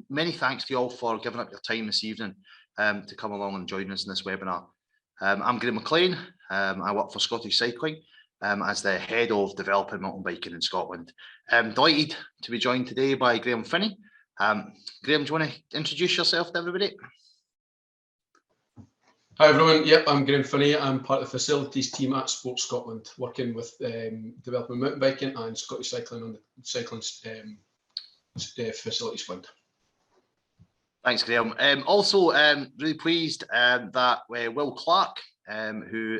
many thanks to you all for giving up your time this evening to come along and join us in this webinar. I'm Graeme McLean. I work for Scottish Cycling as the head of developing mountain biking in Scotland. I'm delighted to be joined today by Graham Finnie. Graham, do you want to introduce yourself to everybody? Hi everyone, yep, I'm Graham Finnie. I'm part of the facilities team at Sports Scotland, working with developing mountain biking and Scottish cycling on the cycling facilities fund. Thanks, Graham. Also, really pleased that Will Clark, who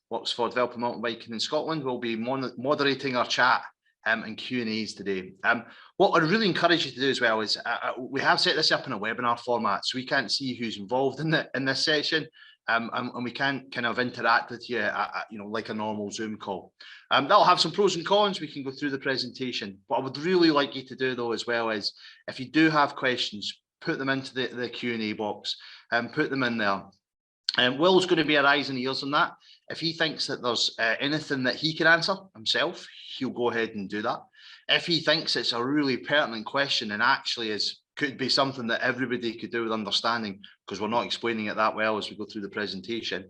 works for Developing Mountain Biking in Scotland, will be moderating our chat and Q&As today. What I'd really encourage you to do as well is we have set this up in a webinar format, so we can't see who's involved in this session, and we can't kind of interact with you, like a normal Zoom call. That'll have some pros and cons. We can go through the presentation. What I would really like you to do though as well is, if you do have questions, put them into the Q&A box and put them in there. Will's going to be our eyes and ears on that. If he thinks that there's anything that he can answer himself, he'll go ahead and do that. If he thinks it's a really pertinent question and actually could be something that everybody could do with understanding, because we're not explaining it that well as we go through the presentation,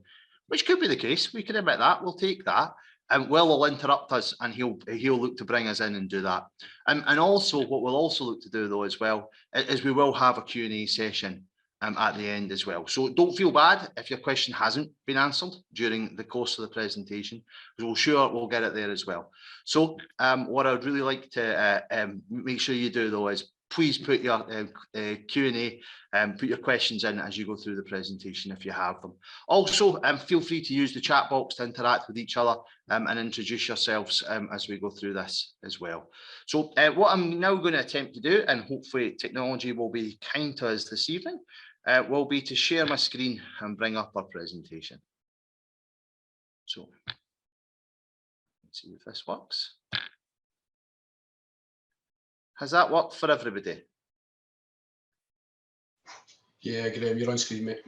which could be the case, we can admit that, we'll take that. And Will will interrupt us and he'll look to bring us in and do that. And also what we'll also look to do though as well is we will have a Q&A session at the end as well. So don't feel bad if your question hasn't been answered during the course of the presentation, because we'll get it there as well. So what I'd really like to make sure you do though is please put your Q&A and put your questions in as you go through the presentation if you have them. Also, feel free to use the chat box to interact with each other and introduce yourselves as we go through this as well. So what I'm now going to attempt to do, and hopefully technology will be kind to us this evening, will be to share my screen and bring up our presentation. So let's see if this works. Has that worked for everybody? Yeah, Graham, you're on screen, mate.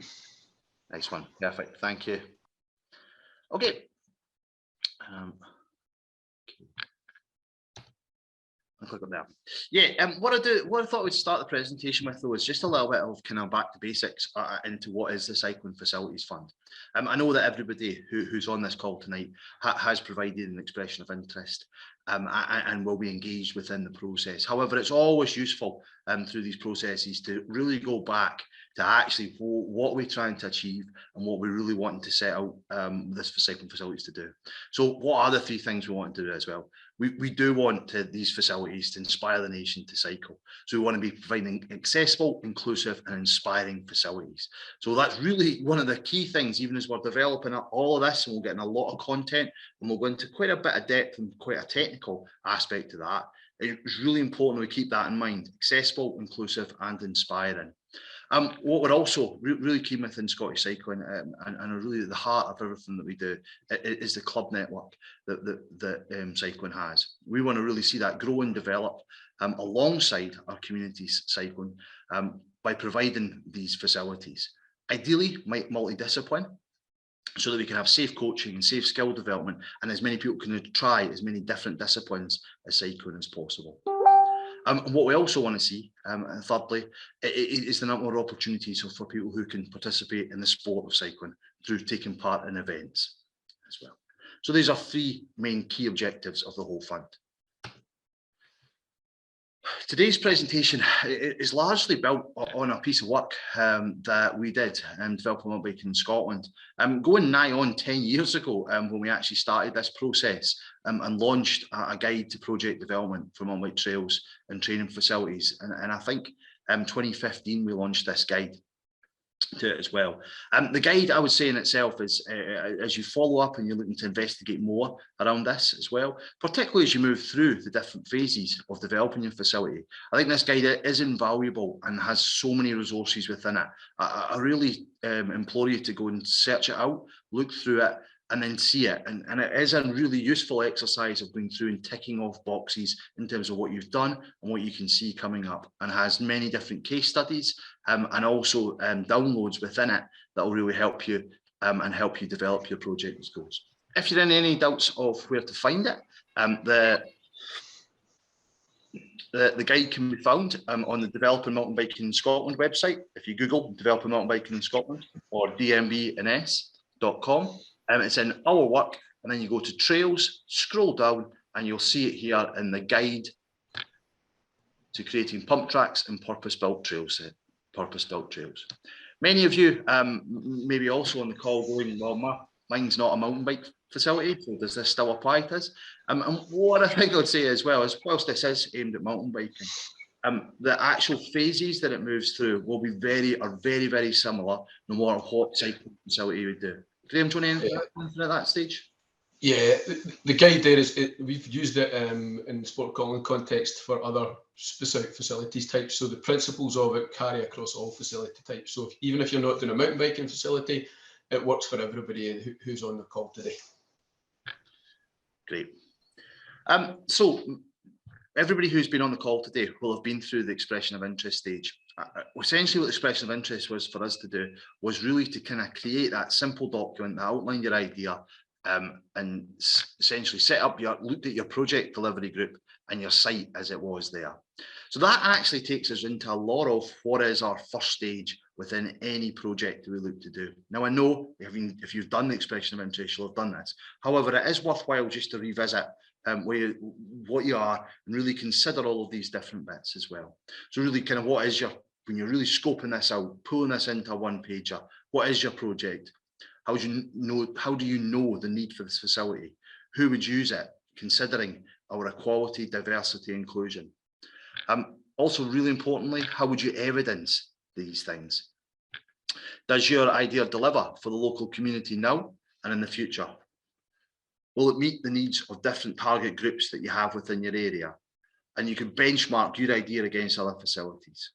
Nice one. Perfect. Thank you. Okay. I'll click on there. Yeah, what I thought we'd start the presentation with though is just a little bit of kind of back to basics into what is the Cycling Facilities Fund. I know that everybody who's on this call tonight has provided an expression of interest and will be engaged within the process. However, it's always useful through these processes to really go back to actually what we're trying to achieve and what we really want to set out this for cycling facilities to do. So what are the three things we want to do as well? We do want these facilities to inspire the nation to cycle. So we want to be providing accessible, inclusive and inspiring facilities. So that's really one of the key things, even as we're developing up all of this, and we're getting a lot of content and we'll go into quite a bit of depth and quite a technical aspect to that. It's really important we keep that in mind: accessible, inclusive and inspiring. What we're also really keen with in Scottish cycling and really at the heart of everything that we do is the club network that cycling has. We want to really see that grow and develop alongside our communities cycling by providing these facilities. Ideally, multidiscipline, so that we can have safe coaching and safe skill development, and as many people can try as many different disciplines as cycling as possible. And what we also want to see, and thirdly, is the number of opportunities for people who can participate in the sport of cycling through taking part in events as well. So these are three main key objectives of the whole fund. Today's presentation is largely built on a piece of work that we did in Developing Mountain Biking in Scotland, going nigh on 10 years ago when we actually started this process and launched a guide to project development for mountain bike trails and training facilities. And I think 2015 we launched this guide to it as well. The guide, I would say in itself, is as you follow up and you're looking to investigate more around this as well, particularly as you move through the different phases of developing your facility. I think this guide is invaluable and has so many resources within it. I really implore you to go and search it out, look through it, and then see it. And it is a really useful exercise of going through and ticking off boxes in terms of what you've done and what you can see coming up, and has many different case studies and also downloads within it that will really help you and help you develop your project goals. If you're in any doubts of where to find it, The guide can be found on the Developing Mountain Biking Scotland website. If you Google Developing Mountain Biking in Scotland or dmbns.com, it's in our work, and then you go to trails, scroll down, and you'll see it here in the guide to creating pump tracks and purpose-built trails. Many of you maybe also on the call going, well, mine's not a mountain bike facility, so does this still apply to us? And what I think I'd say as well is, whilst this is aimed at mountain biking, the actual phases that it moves through will be very, very similar, no matter what cycling facility you do. Graham, do you want anything at that stage? Yeah, the guide there we've used it in sportscotland context for other specific facilities types. So the principles of it carry across all facility types. So even if you're not doing a mountain biking facility, it works for everybody who's on the call today. Great. So everybody who's been on the call today will have been through the expression of interest stage. Essentially what the expression of interest was for us to do was really to kind of create that simple document that outlined your idea, and essentially looked at your project delivery group and your site as it was there. So that actually takes us into a lot of what is our first stage within any project that we look to do. Now, I know if you've done the expression of interest, you'll have done this. However, it is worthwhile just to revisit what you are and really consider all of these different bits as well. So really kind of when you're really scoping this out, pulling this into a one-pager, what is your project? How do you know the need for this facility? Who would use it, considering our equality, diversity, inclusion? Also, really importantly, how would you evidence these things? Does your idea deliver for the local community now and in the future? Will it meet the needs of different target groups that you have within your area? And you can benchmark your idea against other facilities.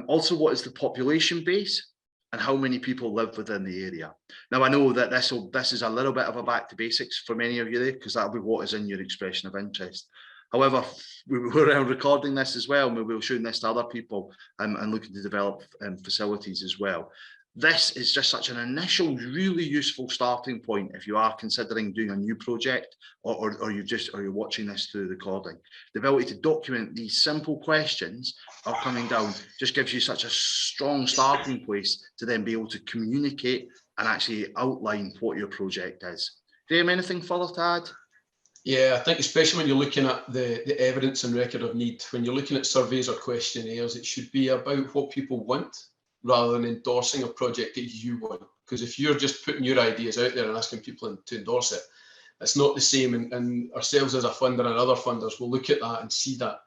Also, what is the population base? And how many people live within the area? Now, I know that this is a little bit of a back to basics for many of you there, because that'll be what is in your expression of interest. However, we're recording this as well, and we'll be showing this to other people and looking to develop facilities as well. This is just such an initial, really useful starting point if you are considering doing a new project or you're watching this through the recording. The ability to document these simple questions are coming down just gives you such a strong starting place to then be able to communicate and actually outline what your project is. Graham, anything further to add? Yeah, I think especially when you're looking at the evidence and record of need, when you're looking at surveys or questionnaires, it should be about what people want rather than endorsing a project that you want. Because if you're just putting your ideas out there and asking people to endorse it, it's not the same. And ourselves as a funder and other funders will look at that and see that.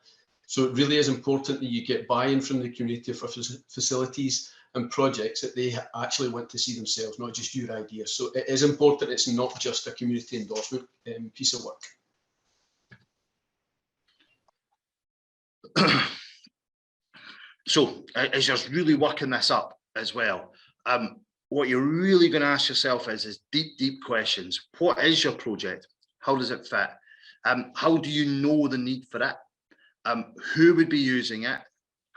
So it really is important that you get buy-in from the community for facilities and projects that they actually want to see themselves, not just your ideas. So it is important. It's not just a community endorsement piece of work. So as you're really working this up as well, what you're really going to ask yourself is deep questions. What is your project? How does it fit? How do you know the need for it? Who would be using it?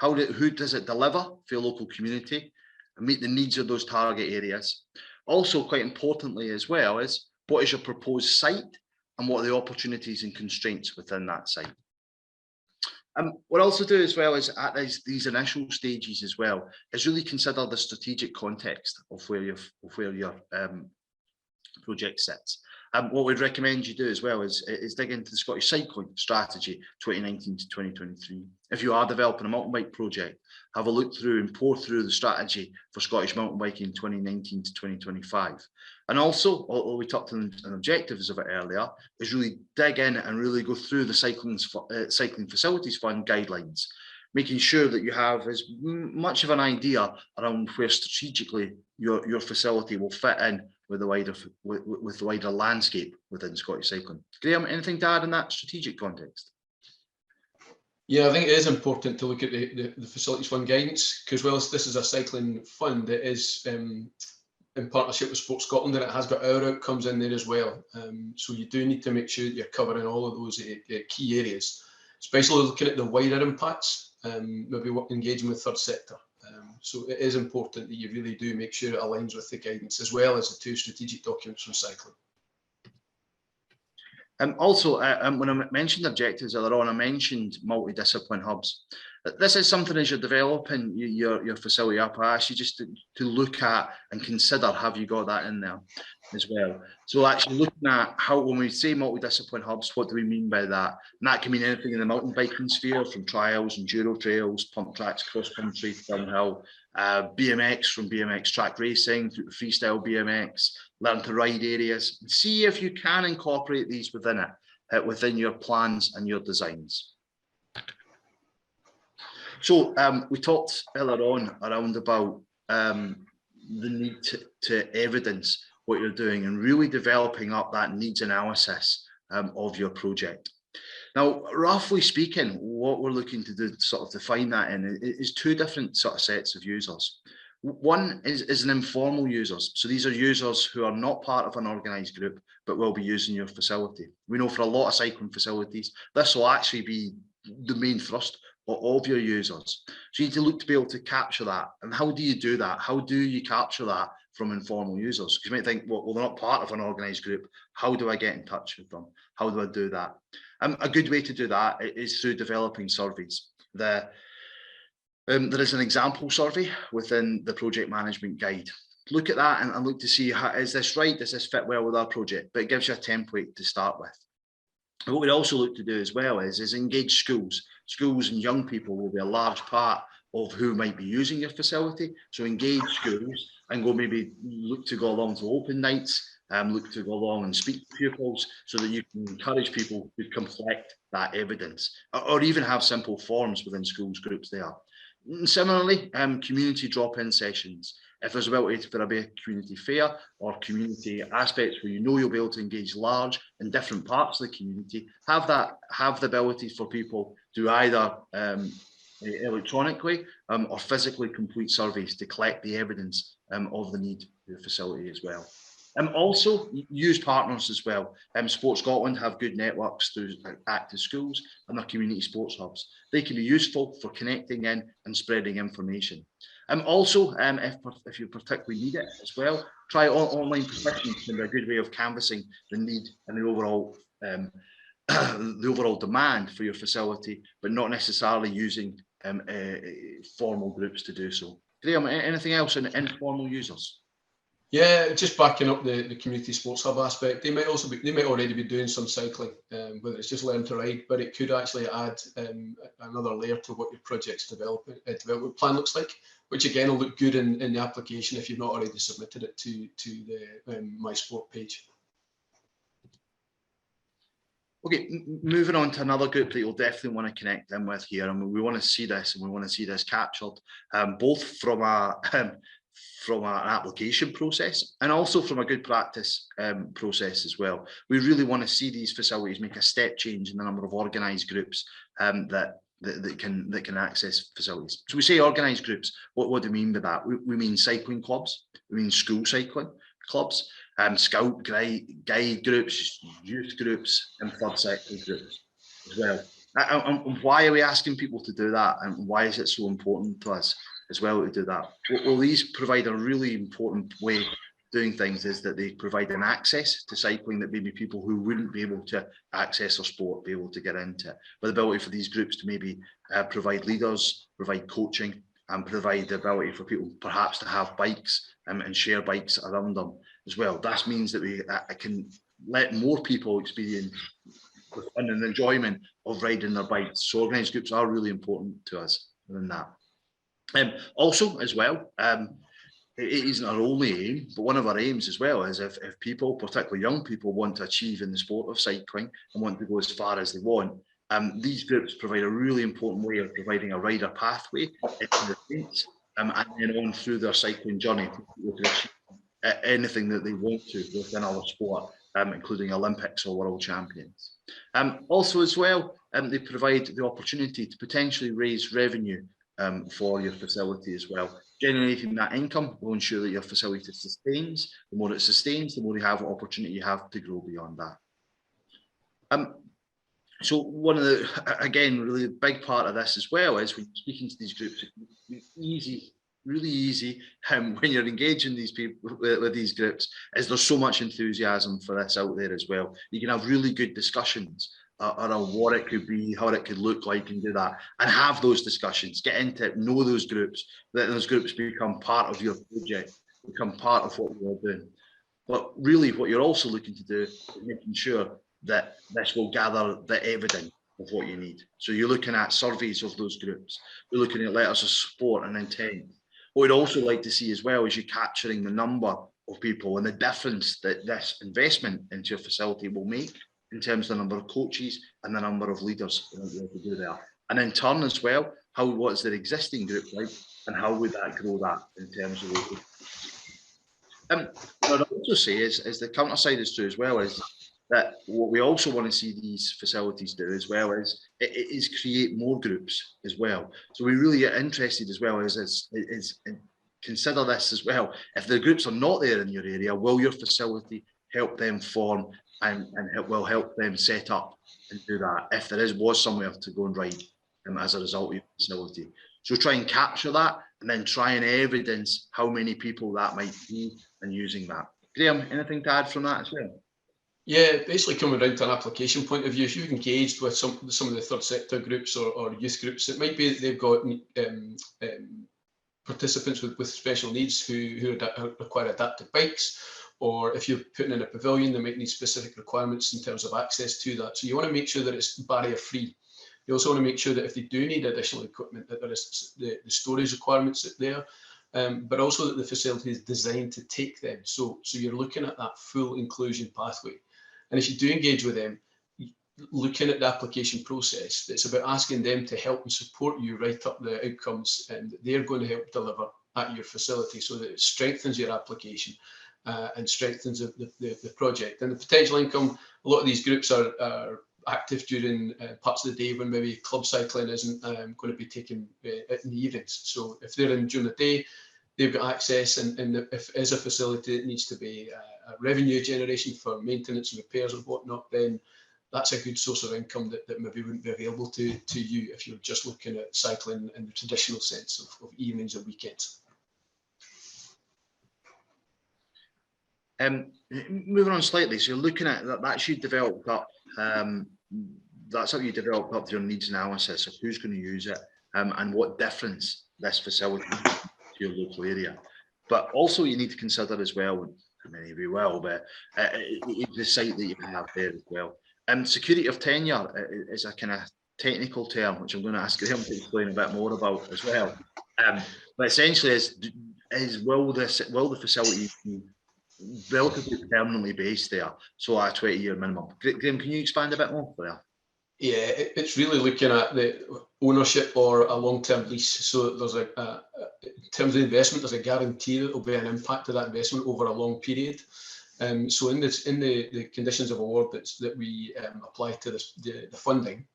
Who does it deliver for your local community and meet the needs of those target areas? Also, quite importantly as well, is what is your proposed site and what are the opportunities and constraints within that site? What I also do as well is at these initial stages as well is really consider the strategic context of where your project sits. What we'd recommend you do as well is dig into the Scottish Cycling Strategy 2019 to 2023. If you are developing a mountain bike project, have a look through and pour through the strategy for Scottish mountain biking 2019 to 2025. And also, although we talked on objectives of it earlier, is really dig in and really go through the Cycling Facilities Fund guidelines, making sure that you have as much of an idea around where strategically your facility will fit in with the wider landscape within Scottish cycling. Graham, anything to add in that strategic context? Yeah, I think it is important to look at the Facilities Fund guidance, because whilst this is a cycling fund, it is in partnership with Sports Scotland, and it has got our outcomes in there as well. So you do need to make sure that you're covering all of those key areas, especially looking at the wider impacts, maybe engaging with third sector. So it is important that you really do make sure it aligns with the guidance as well as the two strategic documents from cycling. Also, when I mentioned objectives earlier on, I mentioned multidiscipline hubs. This is something as you're developing your facility up, I ask you just to look at and consider, have you got that in there as well? So actually looking at how, when we say multidiscipline hubs, what do we mean by that? And that can mean anything in the mountain biking sphere, from trials, enduro trails, pump tracks, cross country, downhill, BMX, from BMX track racing through to freestyle BMX, learn to ride areas. See if you can incorporate these within it, within your plans and your designs. So we talked earlier on around about the need to evidence what you're doing and really developing up that needs analysis of your project. Now, roughly speaking, what we're looking to do to sort of define that in is two different sort of sets of users. One is an informal users. So these are users who are not part of an organised group, but will be using your facility. We know for a lot of cycling facilities, this will actually be the main thrust of your users. So you need to look to be able to capture that. And how do you do that? How do you capture that from informal users? Because you might think, well, they're not part of an organised group. How do I get in touch with them? How do I do that? A good way to do that is through developing surveys. There is an example survey within the project management guide. Look at that and look to see, is this right? Does this fit well with our project? But it gives you a template to start with. What we'd also look to do as well is engage schools. Schools and young people will be a large part of who might be using your facility. So engage schools and maybe look to go along to open nights, look to go along and speak to pupils so that you can encourage people to collect that evidence, or even have simple forms within schools groups there. And similarly, community drop-in sessions. If there's ability for a community fair or community aspects where you know you'll be able to engage large in different parts of the community, have the ability for people to either electronically or physically complete surveys to collect the evidence of the need for the facility as well. Also use partners as well. Sports Scotland have good networks through active schools and their community sports hubs. They can be useful for connecting in and spreading information. Also, if you particularly need it as well, try online professionals can be a good way of canvassing the need and the overall demand for your facility, but not necessarily using formal groups to do so. Graham, anything else on informal users? Yeah, just backing up the community sports hub aspect, they might already be doing some cycling, whether it's just learn to ride, but it could actually add another layer to what your project's development plan looks like, which again will look good in the application if you've not already submitted it to the My Sport page. Okay, moving on to another group that you'll definitely want to connect in with here, and we want to see this, and we want to see this captured, both from an application process and also from a good practice process as well. We really want to see these facilities make a step change in the number of organised groups that can access facilities. So we say organised groups. What do we mean by that? We mean cycling clubs. We mean school cycling clubs, scout guide groups, youth groups, and third sector groups as well. And why are we asking people to do that? And why is it so important to us as well to do that? Well, these provide a really important way of doing things, is that they provide an access to cycling that maybe people who wouldn't be able to access our sport be able to get into. But the ability for these groups to maybe provide leaders, provide coaching, and provide the ability for people perhaps to have bikes and share bikes around them as well. That means that we can let more people experience the fun and enjoyment of riding their bikes. So organised groups are really important to us in that. Also as well, it isn't our only aim, but one of our aims as well is if people, particularly young people, want to achieve in the sport of cycling and want to go as far as they want, these groups provide a really important way of providing a rider pathway into the events, and then on through their cycling journey to achieve anything that they want to within our sport, including Olympics or World Champions. Also as well, they provide the opportunity to potentially raise revenue for your facility as well. Generating that income will ensure that your facility sustains. The more it sustains, the more you have an opportunity you have to grow beyond that. So one of the, again, really big part of this as well is when you're speaking to these groups, it's easy really easy when you're engaging these people with these groups is there's so much enthusiasm for this out there as well. You can have really good discussions around what it could be, how it could look like, and do that, and have those discussions, get into it, know those groups, let those groups become part of your project, become part of what you're doing. But really what you're also looking to do is making sure that this will gather the evidence of what you need. So you're looking at surveys of those groups, you're looking at letters of support and intent. What we'd also like to see as well is you capturing the number of people and the difference that this investment into your facility will make in terms of the number of coaches and the number of leaders that you're able to do there. And in turn as well, what's their existing group like, and how would that grow that in terms of what I'd also say is the counter side is true as well, is that what we also want to see these facilities do as well is create more groups as well. So we really get interested as well is consider this as well. If the groups are not there in your area, will your facility help them form and will help them set up and do that if there was somewhere to go and ride as a result of your facility. So try and capture that and then try and evidence how many people that might be and using that. Graham, anything to add from that as well? Yeah, basically coming down to an application point of view, if you've engaged with some of the third sector groups or youth groups, it might be that they've got participants with special needs who require adapted bikes, or if you're putting in a pavilion, they might need specific requirements in terms of access to that. So you want to make sure that it's barrier free. You also want to make sure that if they do need additional equipment, that there is the storage requirements there, but also that the facility is designed to take them. So you're looking at that full inclusion pathway. And if you do engage with them, looking at the application process, it's about asking them to help and support you write up the outcomes that they're going to help deliver at your facility, so that it strengthens your application and strengthens the project. And the potential income, a lot of these groups are active during parts of the day when maybe club cycling isn't going to be taken in the evenings. So if they're in during the day, they've got access, and if there's a facility that needs to be a revenue generation for maintenance and repairs and whatnot, then that's a good source of income that maybe wouldn't be available to you if you're just looking at cycling in the traditional sense of evenings and weekends. Moving on slightly, so you're looking at that's you developed up. That's how you developed up your needs analysis of who's going to use it and what difference this facility makes to your local area. But also you need to consider as well, many of you will, but the site that you have there as well. Security of tenure is a kind of technical term, which I'm going to ask Graham to explain a bit more about as well. But essentially, will the facility be relatively permanently based there? So a 20-year minimum. Graham, can you expand a bit more there? Yeah, it's really looking at the ownership or a long-term lease. So there's in terms of investment, there's a guarantee that there'll be an impact of that investment over a long period. So in the conditions of award that we apply to the funding,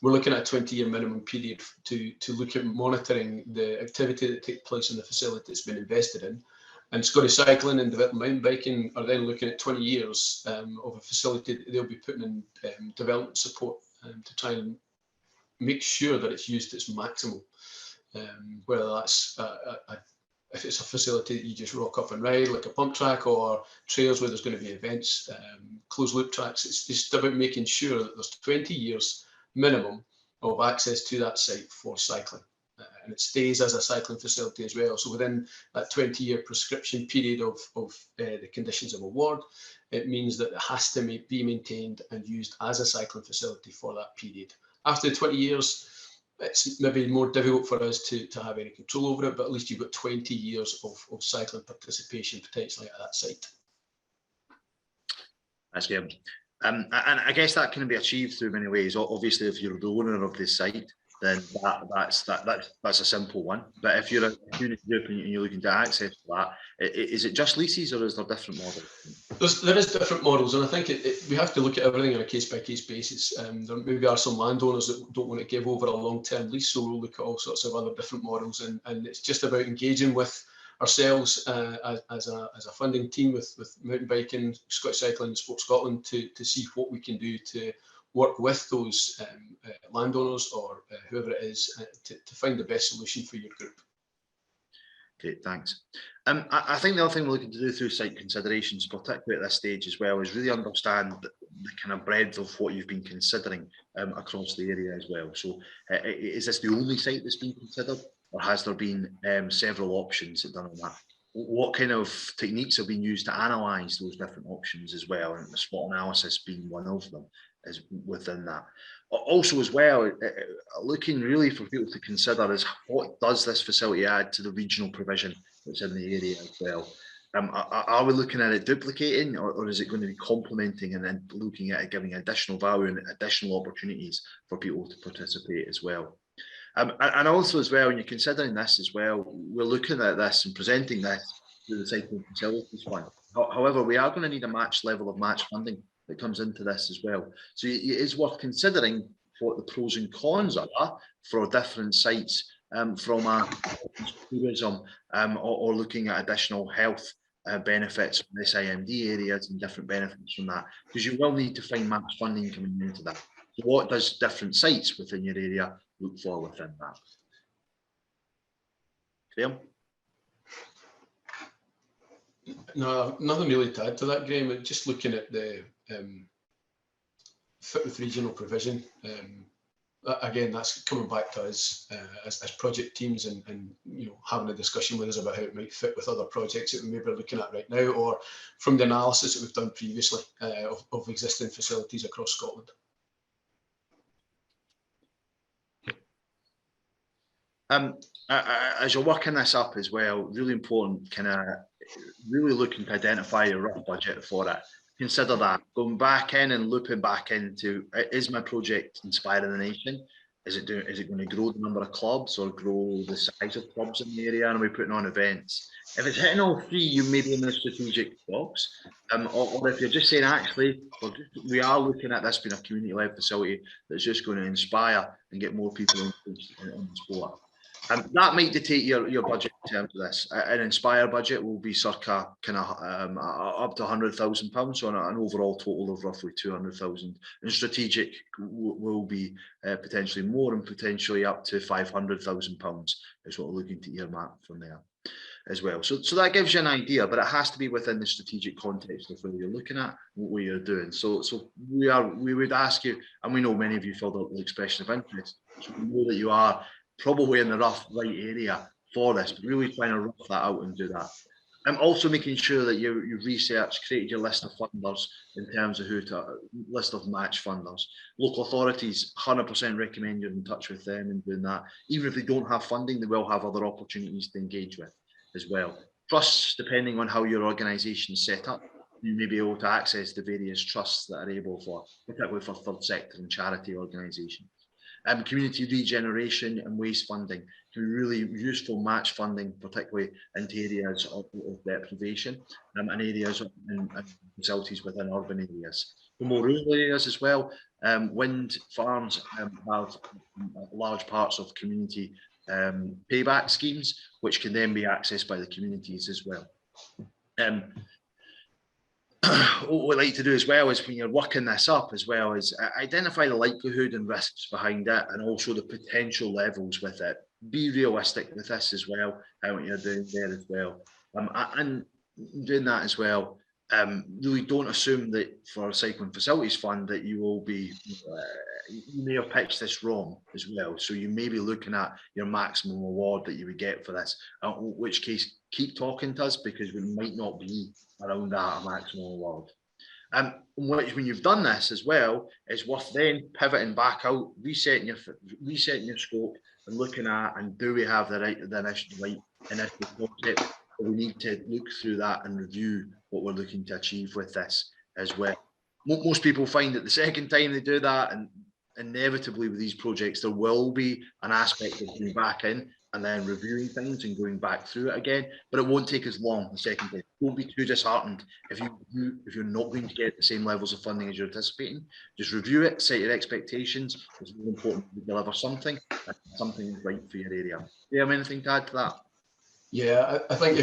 we're looking at a 20-year minimum period to look at monitoring the activity that takes place in the facility that's been invested in. And Scottish Cycling and Development Mountain Biking are then looking at 20 years of a facility that they'll be putting in development support to try and make sure that it's used its maximal. Whether that's if it's a facility that you just rock up and ride, like a pump track, or trails where there's going to be events, closed loop tracks. It's just about making sure that there's 20 years minimum of access to that site for cycling. And it stays as a cycling facility as well. So within that 20-year prescription period of the conditions of award, it means that it has to be maintained and used as a cycling facility for that period. After 20 years, it's maybe more difficult for us to have any control over it, but at least you've got 20 years of cycling participation potentially at that site. That's good. And I guess that can be achieved through many ways. Obviously, if you're the owner of this site, then that's a simple one. But if you're a community group and you're looking to access that, is it just leases or is there different models? There is different models, and I think we have to look at everything on a case-by-case basis. There maybe are some landowners that don't want to give over a long-term lease, so we'll look at all sorts of other different models, and it's just about engaging with ourselves as a funding team with mountain biking, Scottish Cycling, and Sports Scotland to see what we can do to work with those landowners or whoever it is to find the best solution for your group. Okay, thanks. I think the other thing we're looking to do through site considerations, particularly at this stage as well, is really understand the kind of breadth of what you've been considering across the area as well. So is this the only site that's been considered, or has there been several options that done on that? What kind of techniques have been used to analyse those different options as well, and the SWOT analysis being one of them is within that. Also as well, looking really for people to consider is what does this facility add to the regional provision that's in the area as well. Are we looking at it duplicating, or is it going to be complementing and then looking at it giving additional value and additional opportunities for people to participate as well? And also as well, when you're considering this as well, we're looking at this and presenting this to the Cycling Facilities Fund. However, we are going to need a match level of match funding that comes into this as well. So it is worth considering what the pros and cons are for different sites from a tourism or looking at additional health benefits from SIMD areas and different benefits from that, because you will need to find match funding coming into that. So what does different sites within your area look for within that? Graeme? No, nothing really to add to that, Graham. Just looking at the fit with regional provision. Again, that's coming back to us as project teams and you know, having a discussion with us about how it might fit with other projects that we may be looking at right now, or from the analysis that we've done previously of existing facilities across Scotland. As you're working this up as well, really important, kind of really looking to identify a rough budget for it. Consider that, going back in and looping back into, is my project inspiring the nation? Is it going to grow the number of clubs or grow the size of clubs in the area? And are we putting on events? If it's hitting all three, you may be in the strategic box. Or if you're just saying, actually, we are looking at this being a community-led facility that's just going to inspire and get more people engaged in the sport. That might dictate your budget in terms of this. An Inspire budget will be circa kind of up to £100,000, so an overall total of roughly 200,000. And strategic will be potentially more and potentially up to £500,000 is what we're looking to earmark from there as well. So that gives you an idea, but it has to be within the strategic context of where you're looking at, what you're doing. So we would ask you, and we know many of you filled out the expression of interest, so we know that you are probably in the right area for this, but really trying to rough that out and do that. I'm also making sure that you research, created your list of funders in terms of list of match funders. Local authorities, 100% recommend you're in touch with them and doing that. Even if they don't have funding, they will have other opportunities to engage with as well. Trusts, depending on how your organisation is set up, you may be able to access the various trusts that are able for, particularly for third sector and charity organisations. Community regeneration and waste funding can be really useful match funding, particularly into areas of deprivation and areas and facilities within urban areas. For more rural areas as well, wind farms have large parts of community payback schemes, which can then be accessed by the communities as well. What we like to do as well is when you're working this up as well is identify the likelihood and risks behind it and also the potential levels with it. Be realistic with this as well, what you're doing there as well. And doing that as well, really don't assume that for a Cycling Facilities Fund that you will be, you may have pitched this wrong as well. So you may be looking at your maximum award that you would get for this, in which case keep talking to us because we might not be around that maximum award. When you've done this as well, it's worth then pivoting back out, resetting your scope and looking at, and do we have the initial concept? We need to look through that and review what we're looking to achieve with this as well. Most people find that the second time they do that, and inevitably with these projects, there will be an aspect of going back in and then reviewing things and going back through it again, but it won't take as long the second time. Don't be too disheartened if you're not going to get the same levels of funding as you're anticipating. Just review it, set your expectations. It's really important to deliver something, and something right for your area. Do you have anything to add to that? Yeah, I think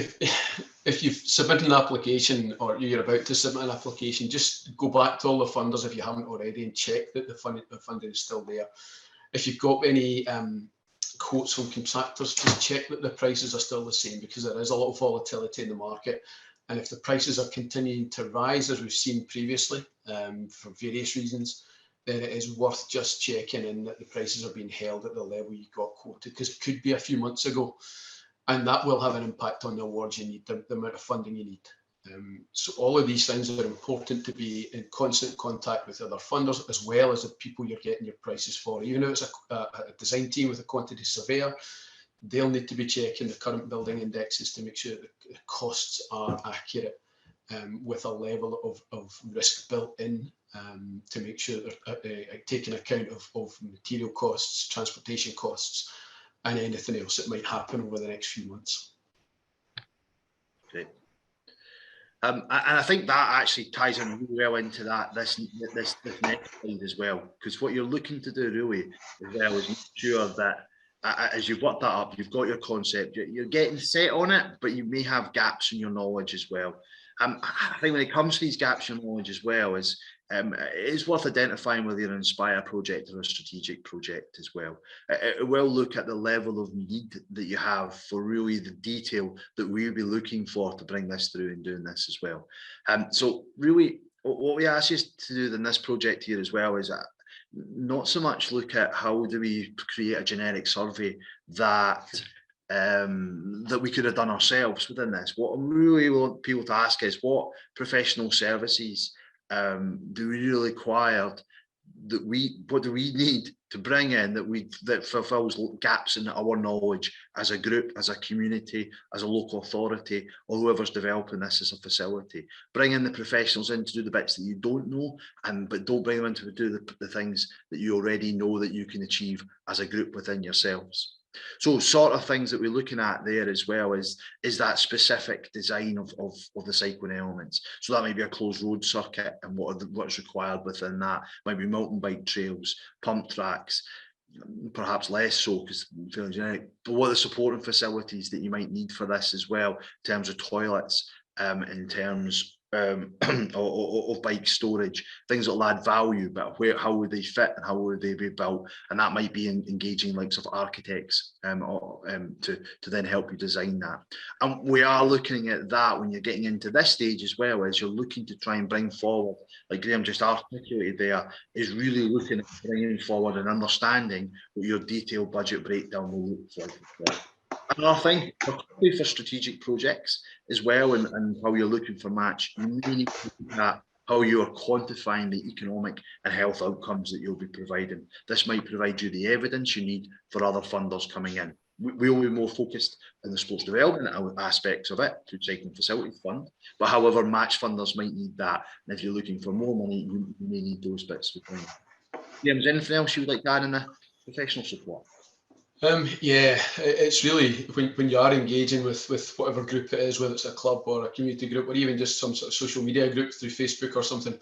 if you've submitted an application or you're about to submit an application, just go back to all the funders if you haven't already and check that the funding is still there. If you've got any quotes from contractors, just check that the prices are still the same, because there is a lot of volatility in the market. And if the prices are continuing to rise, as we've seen previously, for various reasons, then it is worth just checking in that the prices are being held at the level you got quoted, because it could be a few months ago, and that will have an impact on the awards you need, the amount of funding you need. So all of these things are important to be in constant contact with other funders, as well as the people you're getting your prices for. Even if it's a design team with a quantity surveyor, they'll need to be checking the current building indexes to make sure that the costs are accurate, with a level of risk built in, to make sure they're taking account of material costs, transportation costs, and anything else that might happen over the next few months. Great. And I think that actually ties in really well into this next slide as well, because what you're looking to do really as well is make sure that as you've worked that up, you've got your concept, you're getting set on it, but you may have gaps in your knowledge as well. I think when it comes to these gaps in knowledge as well, it is worth identifying whether you're an Inspire project or a strategic project as well. It will look at the level of need that you have for really the detail that we'll be looking for to bring this through and doing this as well. So really, what we ask you to do in this project here as well is not so much look at how do we create a generic survey that we could have done ourselves within this. What I really want people to ask is, what professional services do we really require, what do we need to bring in that fulfills gaps in our knowledge as a group, as a community, as a local authority, or whoever's developing this as a facility. Bring in the professionals in to do the bits that you don't know, but don't bring them in to do the things that you already know that you can achieve as a group within yourselves. So sort of things that we're looking at there as well is that specific design of the cycling elements. So that might be a closed road circuit, and what's required within that. Might be mountain bike trails, pump tracks, perhaps less so because feeling generic, but what are the supporting facilities that you might need for this as well, in terms of toilets, in terms of bike storage, things that will add value, but how would they fit and how would they be built? And that might be engaging likes of architects to then help you design that. And we are looking at that when you're getting into this stage as well, as you're looking to try and bring forward, like Graham just articulated there, is really looking at bringing forward and understanding what your detailed budget breakdown will look like. Another thing, particularly for strategic projects as well, and how you're looking for match, you really need to look at how you are quantifying the economic and health outcomes that you'll be providing. This might provide you the evidence you need for other funders coming in. We will be more focused on the sports development aspects of it through Cycling Facilities Fund, but however, match funders might need that. And if you're looking for more money, you may need those bits within. Yeah, is there anything else you would like to add in the professional support? Yeah, it's really when you are engaging with whatever group it is, whether it's a club or a community group or even just some sort of social media group through Facebook or something,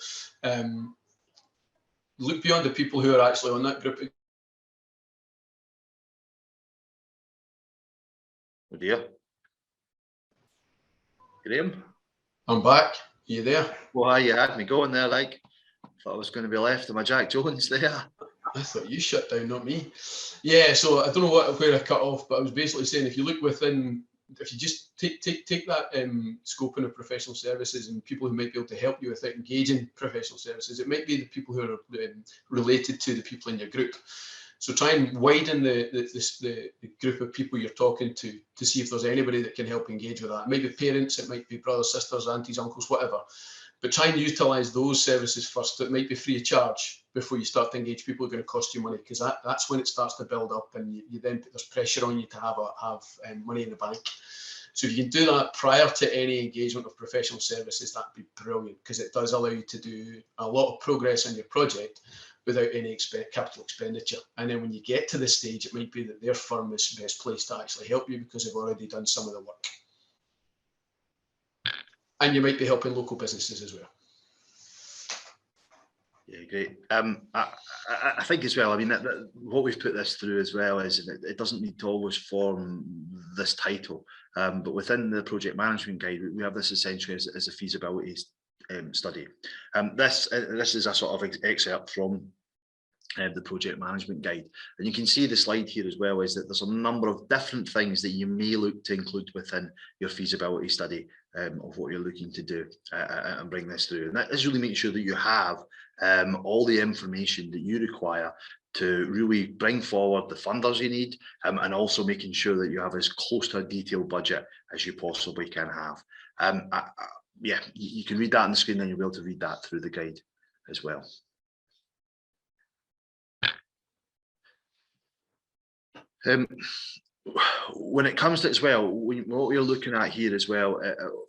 look beyond the people who are actually on that group. Oh dear. Graham? I'm back. Are you there? Well, you had me going there, like, thought I was going to be left to my Jack Jones there. I thought you shut down, not me. Yeah, so I don't know where I cut off, but I was basically saying, if you look within, if you just take that scoping of professional services and people who might be able to help you with it, engaging professional services, it might be the people who are related to the people in your group. So try and widen the group of people you're talking to see if there's anybody that can help engage with that. It might be parents, it might be brothers, sisters, aunties, uncles, whatever. But try and utilise those services first that might be free of charge before you start to engage people who are going to cost you money, because that's when it starts to build up, and you then there's pressure on you to have money in the bank. So if you can do that prior to any engagement of professional services, that'd be brilliant, because it does allow you to do a lot of progress on your project without any capital expenditure. And then when you get to this stage, it might be that their firm is best placed to actually help you because they've already done some of the work. And you might be helping local businesses as well. Yeah, great. I think as well, I mean, what we've put this through as well is it doesn't need to always form this title, but within the project management guide, we have this essentially as a feasibility study. This is a sort of excerpt from the project management guide. And you can see the slide here as well, is that there's a number of different things that you may look to include within your feasibility study of what you're looking to do and bring this through. And that is really making sure that you have all the information that you require to really bring forward the funders you need, and also making sure that you have as close to a detailed budget as you possibly can have. Yeah, you can read that on the screen, and you'll be able to read that through the guide as well. When it comes to as well, what we're looking at here as well,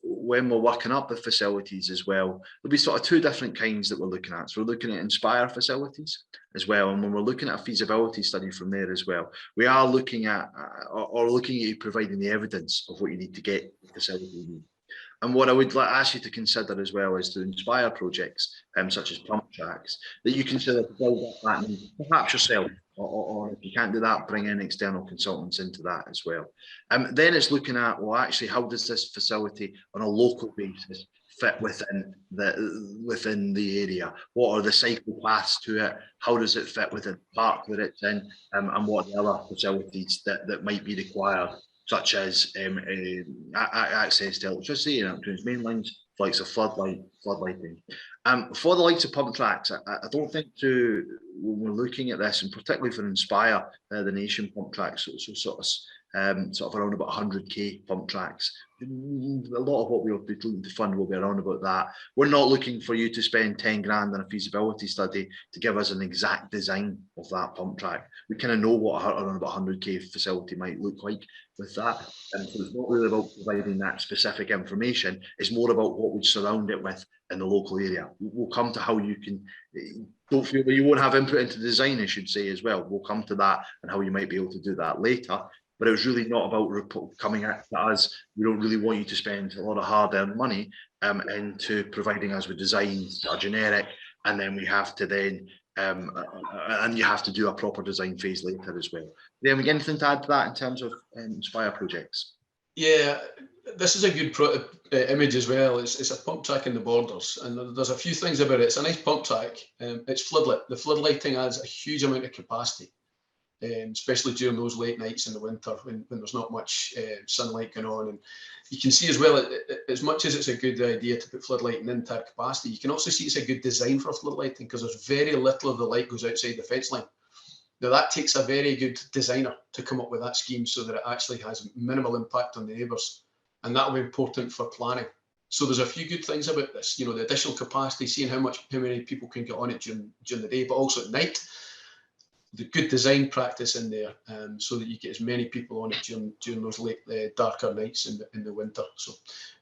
when we're working up the facilities as well, there'll be sort of two different kinds that we're looking at. So we're looking at Inspire facilities as well, and when we're looking at a feasibility study from there as well, we are looking at looking at you providing the evidence of what you need to get the facility you need. And what I would ask you to consider as well is to Inspire projects, such as pump tracks, that you consider to build up that need, perhaps yourself, or if you can't do that, bring in external consultants into that as well. Then it's looking at, well, actually, how does this facility on a local basis fit within the area? What are the cycle paths to it? How does it fit within the park that it's in? And what are the other facilities that might be required, such as access to electricity and main lines, likes of floodlighting. For the likes of pump tracks, I don't think when we're looking at this, and particularly for Inspire, the nation pump tracks, so sort of around about 100k pump tracks. A lot of what we'll be looking to fund will be around about that. We're not looking for you to spend 10 grand on a feasibility study to give us an exact design of that pump track. We kind of know what around about 100k facility might look like with that. And so it's not really about providing that specific information. It's more about what we surround it with in the local area. We'll come to how you can, don't feel that you won't have input into design, I should say, as well. We'll come to that and how you might be able to do that later. But it was really not about coming at us. We don't really want you to spend a lot of hard-earned money into providing us with designs that are generic, and then we have to then and you have to do a proper design phase later as well. Then we get anything to add to that in terms of Inspire projects? Yeah, this is a good image as well. It's a pump track in the borders, and there's a few things about it. It's a nice pump track. It's floodlit. The floodlighting adds a huge amount of capacity. Especially during those late nights in the winter when there's not much sunlight going on. And you can see as well, as much as it's a good idea to put floodlighting into our capacity, you can also see it's a good design for floodlighting because there's very little of the light goes outside the fence line. Now that takes a very good designer to come up with that scheme so that it actually has minimal impact on the neighbours. And that'll be important for planning. So there's a few good things about this, you know, the additional capacity, seeing how many people can get on it during the day, but also at night. The good design practice in there, so that you get as many people on it during those late darker nights in the winter. So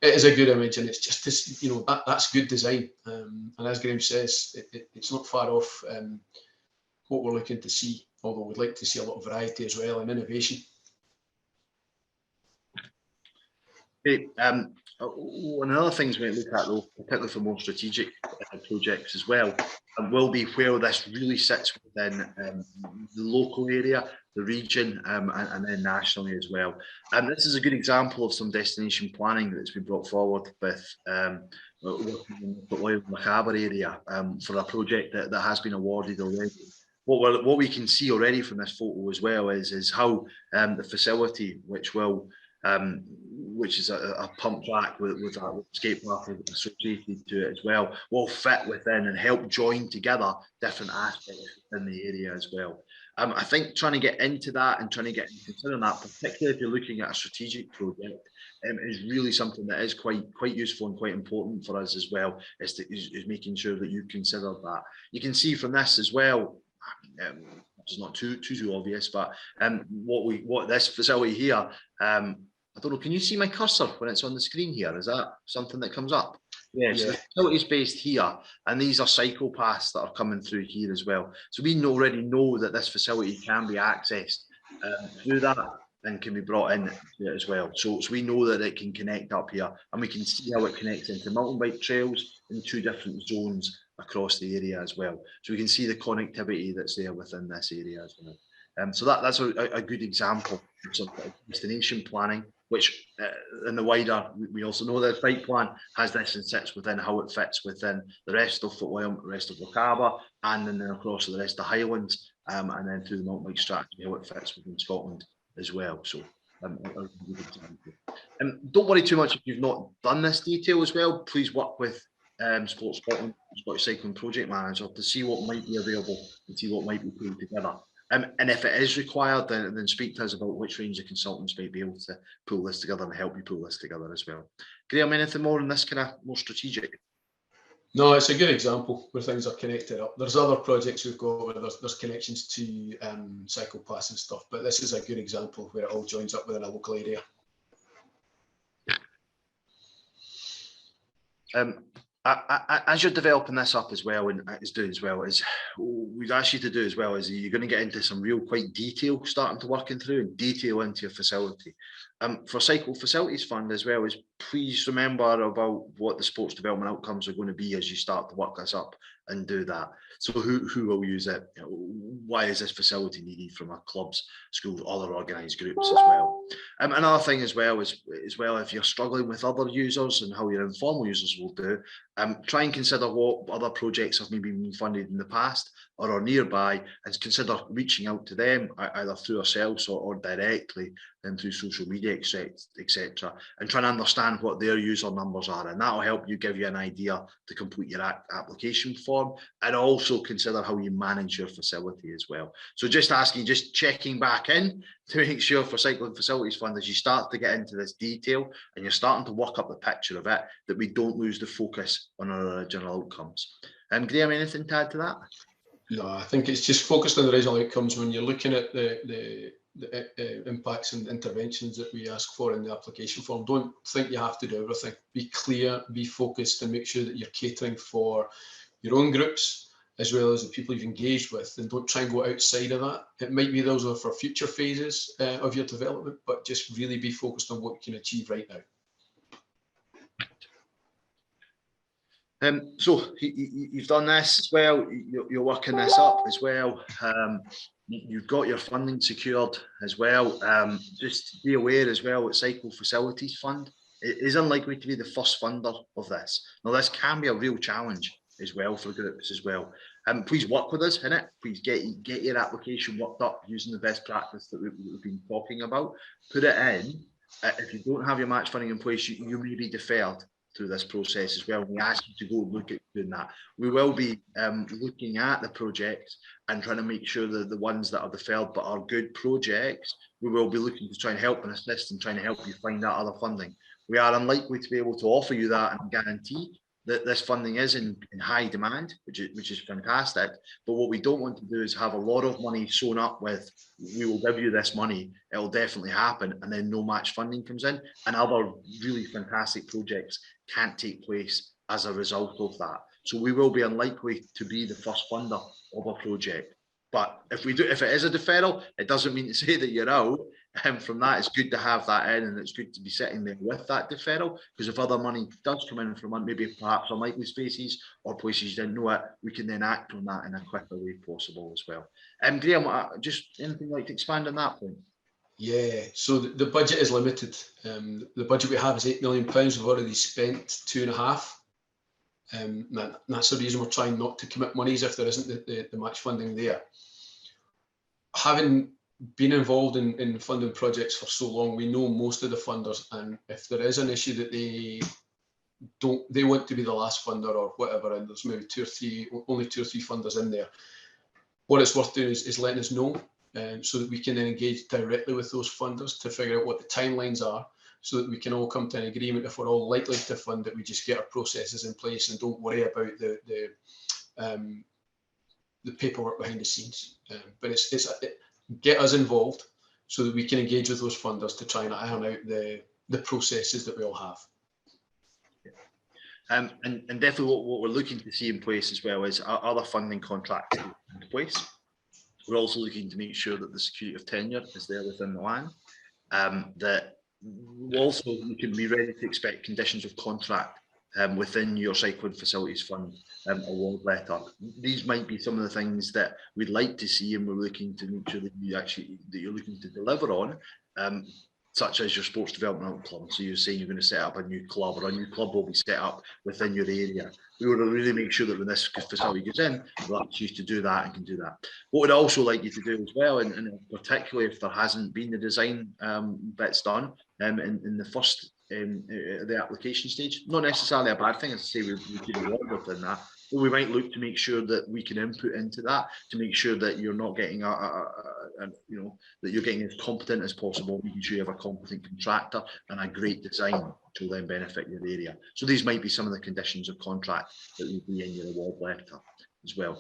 it is a good image, and it's just this, you know, that's good design. And as Graeme says, it's not far off what we're looking to see, although we'd like to see a lot of variety as well and innovation. Okay, one of the other things we look at, though, particularly for more strategic projects as well, will be where this really sits within the local area, the region, and then nationally as well. And this is a good example of some destination planning that's been brought forward with working in the Macabre area for a project that has been awarded already. What we can see already from this photo as well is how the facility, which is a pump track with a skate park associated to it as well, will fit within and help join together different aspects in the area as well. I think trying to get into that and trying to get into considering that, particularly if you're looking at a strategic project, is really something that is quite useful and quite important for us as well, is making sure that you consider that. You can see from this as well, it's not too obvious, but what this facility here, I don't know, can you see my cursor when it's on the screen here? Is that something that comes up? Yeah, so the facility is based here, and these are cycle paths that are coming through here as well. So we already know that this facility can be accessed through that and can be brought in as well. So we know that it can connect up here, and we can see how it connects into mountain bike trails in 2 different zones across the area as well. So we can see the connectivity that's there within this area as well. So that's a good example of some destination planning which in the wider, we also know that the site plan has this and sits within how it fits within the rest of Footwell, the rest of Lochaber, and then across the rest of the Highlands, and then through the mountain bike strategy, how it fits within Scotland as well. So don't worry too much if you've not done this detail as well. Please work with Sports Scotland, Scottish Cycling Project Manager, to see what might be available and see what might be put together. And if it is required, then speak to us about which range of consultants might be able to pull this together and help you pull this together as well. Graeme, anything more on this kind of more strategic? No, it's a good example where things are connected up. There's other projects we've got where there's connections to cycle pass and stuff, but this is a good example where it all joins up within a local area. As you're developing this up as well, and is doing as well, is we've asked you to do as well, is you're going to get into some real quite detail starting to working through and detail into your facility. For Cycle Facilities Fund as well, is please remember about what the sports development outcomes are going to be as you start to work this up and do that. So who will use it? You know, why is this facility needed from our clubs, schools, other organised groups as well? Another thing as well is if you're struggling with other users and how your informal users will do, try and consider what other projects have maybe been funded in the past or are nearby, and consider reaching out to them either through ourselves or directly and through social media, etc., and trying to understand what their user numbers are, and that will help you give you an idea to complete your application form, and also consider how you manage your facility as well. So just checking back in to make sure for Cycling Facilities Fund, as you start to get into this detail and you're starting to work up the picture of it, that we don't lose the focus on our original outcomes. Graeme, anything to add to that? No, I think it's just focused on the original outcomes. When you're looking at the impacts and interventions that we ask for in the application form, don't think you have to do everything. Be clear, be focused, and make sure that you're catering for your own groups as well as the people you've engaged with, and don't try and go outside of that. It might be those are for future phases of your development, but just really be focused on what you can achieve right now. So you've done this as well, you're working this up as well, you've got your funding secured as well. Just be aware as well that Cycle Facilities Fund is unlikely to be the first funder of this. Now this can be a real challenge as well for groups as well. Please work with us in it. Please get your application worked up using the best practice that we've been talking about. Put it in. If you don't have your match funding in place, you may be deferred through this process as well. We ask you to go and look at doing that. We will be looking at the projects and trying to make sure that the ones that are deferred but are good projects, we will be looking to try and help and assist and trying to help you find that other funding. We are unlikely to be able to offer you that and guarantee that this funding is in high demand, which is fantastic. But what we don't want to do is have a lot of money sewn up with, we will give you this money, it'll definitely happen, and then no match funding comes in, and other really fantastic projects can't take place as a result of that. So we will be unlikely to be the first funder of a project. But if it is a deferral, it doesn't mean to say that you're out. And from that, it's good to have that in, and it's good to be sitting there with that deferral, because if other money does come in from maybe perhaps unlikely spaces or places you didn't know it, we can then act on that in a quicker way possible as well. Graeme, just anything like to expand on that point? Yeah, so the budget is limited. The budget we have is £8 million. We've already spent 2.5. That's the reason we're trying not to commit monies if there isn't the match funding there. Having been involved in funding projects for so long, we know most of the funders, and if there is an issue that they want to be the last funder or whatever, and there's maybe only two or three funders in there, what it's worth doing is letting us know, so that we can then engage directly with those funders to figure out what the timelines are, so that we can all come to an agreement. If we're all likely to fund it, we just get our processes in place and don't worry about the paperwork behind the scenes. But get us involved so that we can engage with those funders to try and iron out the processes that we all have. And definitely what we're looking to see in place as well is other funding contracts in place. We're also looking to make sure that the security of tenure is there within the land. That also you can be ready to expect conditions of contract within your Cycling Facilities Fund award letter. These might be some of the things that we'd like to see, and we're looking to make sure that you're looking to deliver on. such as your sports development club. So you're saying you're going to set up a new club, or a new club will be set up within your area. We want to really make sure that when this facility gets in, we'll ask you to do that and can do that. What we'd also like you to do as well, and particularly if there hasn't been the design bits done in the first the application stage, not necessarily a bad thing, as I say, we could award within that. But we might look to make sure that we can input into that to make sure that you're not getting that you're getting as competent as possible, making sure you have a competent contractor and a great design which will then benefit your area. So these might be some of the conditions of contract that will be in your award letter as well.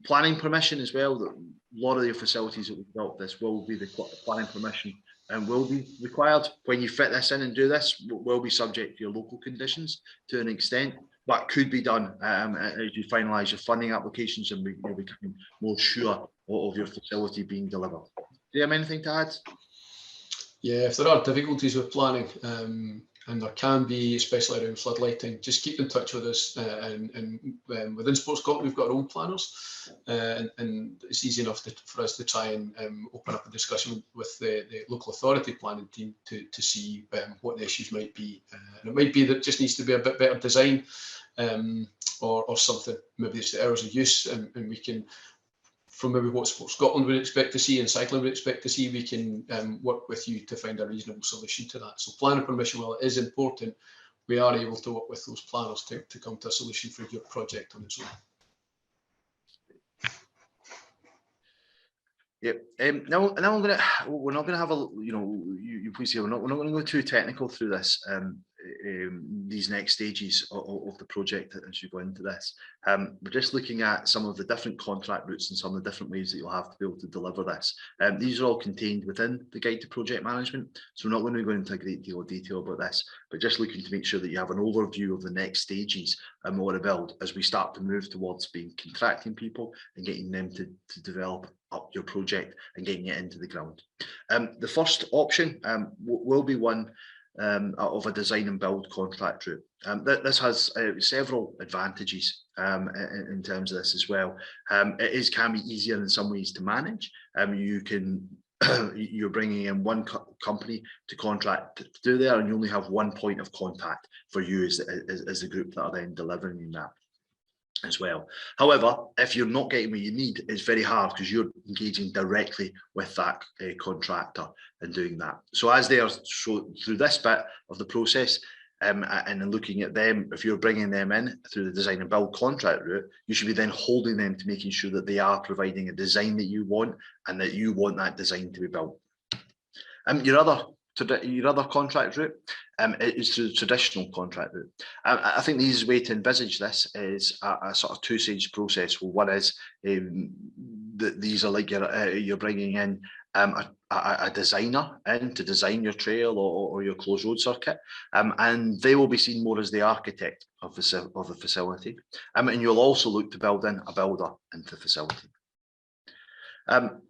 Planning permission as well. A lot of your facilities that we've built this will be the planning permission and will be required when you fit this in and do this. Will be subject to your local conditions to an extent, but could be done as you finalise your funding applications and you're becoming more sure of your facility being delivered. Do you have anything to add? Yeah, if there are difficulties with planning, and there can be, especially around floodlighting, just keep in touch with us. And within Sports Scotland, we've got our own planners, and it's easy enough for us to try and open up a discussion with the local authority planning team to see what the issues might be. And it might be that just needs to be a bit better design, or something. Maybe it's the hours of use, and we can, from maybe what Sports Scotland would expect to see and cycling would expect to see, we can work with you to find a reasonable solution to that. So planning permission, while it is important, we are able to work with those planners to come to a solution for your project on its own. Yep. Now we're not going to have you please hear, we're not going to go too technical through this. These next stages of the project as you go into this. We're just looking at some of the different contract routes and some of the different ways that you'll have to be able to deliver this. These are all contained within the guide to project management, so we're not going to go into a great deal of detail about this, but just looking to make sure that you have an overview of the next stages and more to build as we start to move towards being contracting people and getting them to develop up your project and getting it into the ground. The first option will be one of a design and build contract route. This has several advantages in terms of this as well. It can be easier in some ways to manage. You're bringing in one company to contract to do there, and you only have one point of contact for you as the group that are then delivering that as well. However, if you're not getting what you need, it's very hard because you're engaging directly with that contractor and doing that. So as they are through this bit of the process, and then looking at them, if you're bringing them in through the design and build contract route, you should be then holding them to making sure that they are providing a design that you want and that you want that design to be built. Your other contract route is through the traditional contract route. I think the easiest way to envisage this is a sort of two-stage process. Well, one is that these are like you're bringing in a designer in to design your trail or your closed road circuit, and they will be seen more as the architect of the facility, and you'll also look to build in a builder into the facility.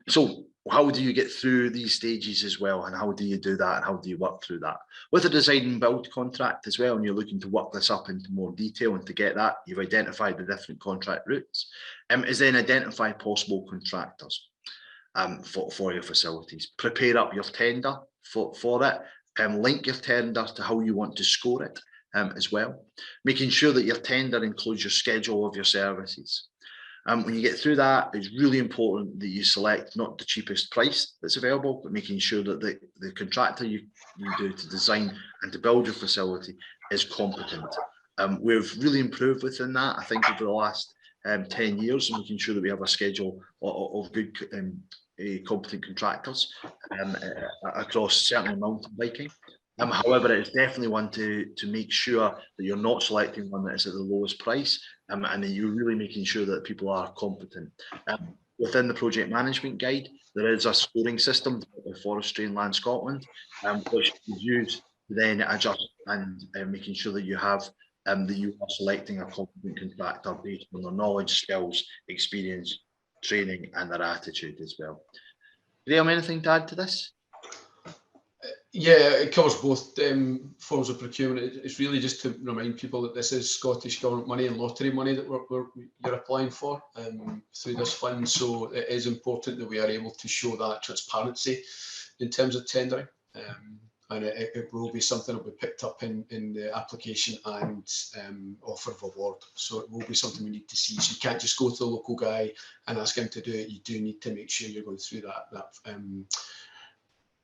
So how do you get through these stages as well, and how do you do that, and how do you work through that? With a design and build contract as well, and you're looking to work this up into more detail, and to get that, you've identified the different contract routes, is then identify possible contractors for your facilities. Prepare up your tender for it, link your tender to how you want to score it as well, making sure that your tender includes your schedule of your services. When you get through that, it's really important that you select not the cheapest price that's available, but making sure that the contractor you do to design and to build your facility is competent. We've really improved within that, I think, over the last 10 years, and making sure that we have a schedule of good competent contractors across certainly mountain biking. However, it's definitely one to make sure that you're not selecting one that is at the lowest price, and that you're really making sure that people are competent. Within the project management guide, there is a scoring system by Forestry and Land Scotland, which is used to then adjust and making sure that you have that you are selecting a competent contractor based on their knowledge, skills, experience, training, and their attitude as well. Graham, anything to add to this? Yeah, it covers both forms of procurement. It's really just to remind people that this is Scottish Government money and lottery money that you're applying for through this fund. So it is important that we are able to show that transparency in terms of tendering. And it will be something that will be picked up in the application and offer of award. So it will be something we need to see. So you can't just go to the local guy and ask him to do it. You do need to make sure you're going through that